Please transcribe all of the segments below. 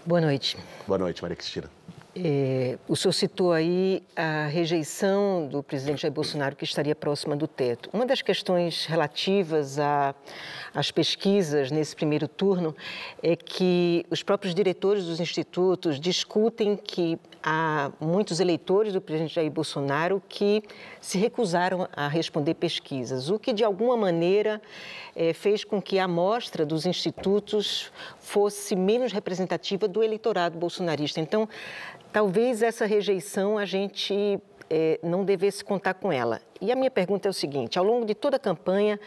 Boa noite. Boa noite, Maria Cristina. O senhor citou aí a rejeição do presidente Jair Bolsonaro, que estaria próxima do teto. Uma das questões relativas às pesquisas nesse primeiro turno é que os próprios diretores dos institutos discutem que há muitos eleitores do presidente Jair Bolsonaro que se recusaram a responder pesquisas, o que de alguma maneira fez com que a amostra dos institutos fosse menos representativa do eleitorado bolsonarista. Então, talvez essa rejeição a gente não devesse contar com ela. E a minha pergunta é o seguinte: ao longo de toda a campanha,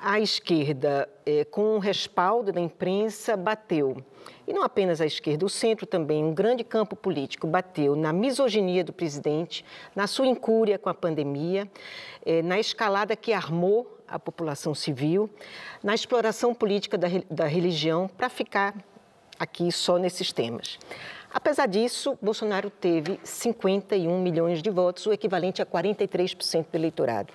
a esquerda, com o respaldo da imprensa, bateu. E não apenas a esquerda, o centro também, um grande campo político, bateu na misoginia do presidente, na sua incúria com a pandemia, na escalada que armou a população civil, na exploração política da religião, para ficar aqui só nesses temas. Apesar disso, Bolsonaro teve 51 milhões de votos, o equivalente a 43% do eleitorado.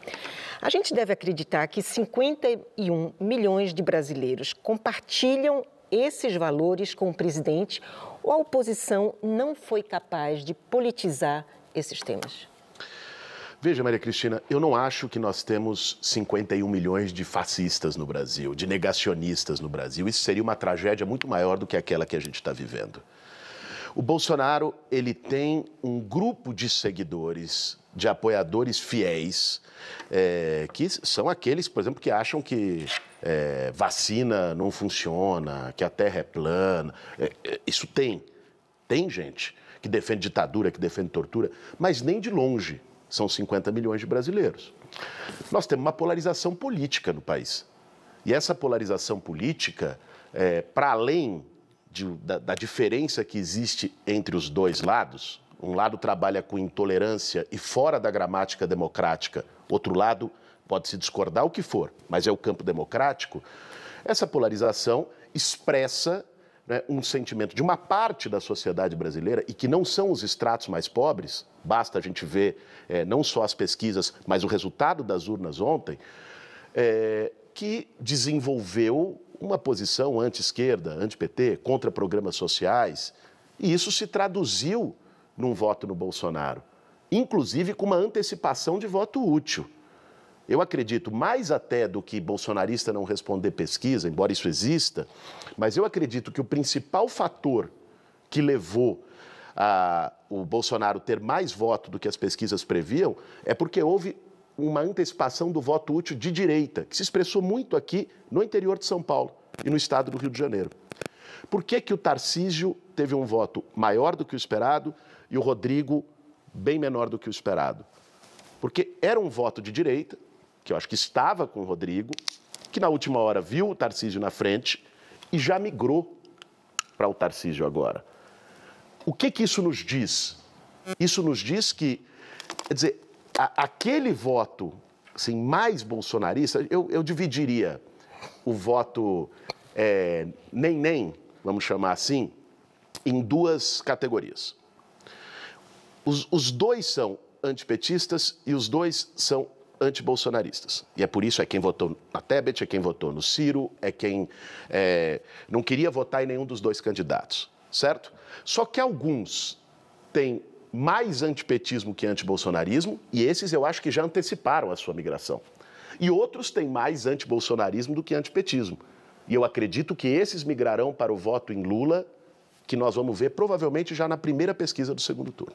A gente deve acreditar que 51 milhões de brasileiros compartilham esses valores com o presidente, ou a oposição não foi capaz de politizar esses temas? Veja, Maria Cristina, eu não acho que nós temos 51 milhões de fascistas no Brasil, de negacionistas no Brasil. Isso seria uma tragédia muito maior do que aquela que a gente está vivendo. O Bolsonaro, ele tem um grupo de seguidores, de apoiadores fiéis, que são aqueles, por exemplo, que acham que vacina não funciona, que a Terra é plana. Isso tem gente que defende ditadura, que defende tortura, mas nem de longe são 50 milhões de brasileiros. Nós temos uma polarização política no país. E essa polarização política, para além da diferença que existe entre os dois lados, um lado trabalha com intolerância e fora da gramática democrática, outro lado pode se discordar o que for, mas é o campo democrático. Essa polarização expressa, né, um sentimento de uma parte da sociedade brasileira, e que não são os estratos mais pobres, basta a gente ver não só as pesquisas, mas o resultado das urnas ontem, que desenvolveu uma posição anti-esquerda, anti-PT, contra programas sociais, e isso se traduziu num voto no Bolsonaro, inclusive com uma antecipação de voto útil. Eu acredito, mais até do que bolsonarista não responder pesquisa, embora isso exista, mas eu acredito que o principal fator que levou o Bolsonaro ter mais voto do que as pesquisas previam é porque houve uma antecipação do voto útil de direita, que se expressou muito aqui no interior de São Paulo e no estado do Rio de Janeiro. Por que o Tarcísio teve um voto maior do que o esperado e o Rodrigo bem menor do que o esperado? Porque era um voto de direita, que eu acho que estava com o Rodrigo, que na última hora viu o Tarcísio na frente e já migrou para o Tarcísio agora. O que isso nos diz? Isso nos diz que, quer dizer, aquele voto assim, mais bolsonarista, eu dividiria o voto nem, vamos chamar assim, em duas categorias. Os dois são antipetistas e os dois são antibolsonaristas. E é por isso quem votou na Tebet, é quem votou no Ciro, é quem não queria votar em nenhum dos dois candidatos, certo? Só que alguns têm mais antipetismo que antibolsonarismo, e esses eu acho que já anteciparam a sua migração. E outros têm mais antibolsonarismo do que antipetismo. E eu acredito que esses migrarão para o voto em Lula, que nós vamos ver provavelmente já na primeira pesquisa do segundo turno.